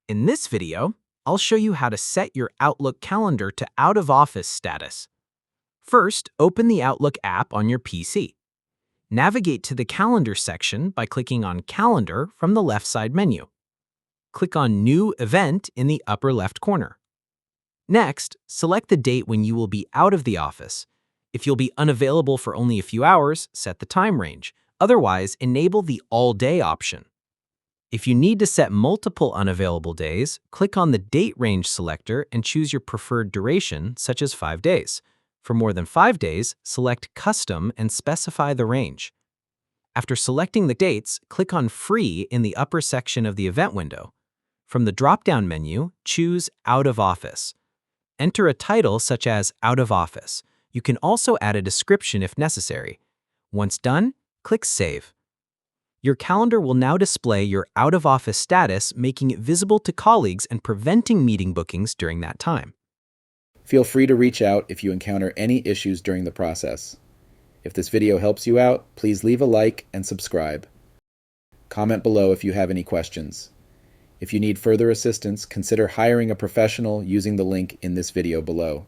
In this video, I'll show you how to set your Outlook calendar to out-of-office status. First, open the Outlook app on your PC. Navigate to the Calendar section by clicking on Calendar from the left side menu. Click on New Event in the upper left corner. Next, select the date when you will be out of the office. If you'll be unavailable for only a few hours, set the time range. Otherwise, enable the All Day option. If you need to set multiple unavailable days, click on the Date Range selector and choose your preferred duration, such as 5 days. For more than 5 days, select Custom and specify the range. After selecting the dates, click on Free in the upper section of the event window. From the drop-down menu, choose Out of Office. Enter a title such as Out of Office. You can also add a description if necessary. Once done, click Save. Your calendar will now display your out-of-office status, making it visible to colleagues and preventing meeting bookings during that time. Feel free to reach out if you encounter any issues during the process. If this video helps you out, please leave a like and subscribe. Comment below if you have any questions. If you need further assistance, consider hiring a professional using the link in this video below.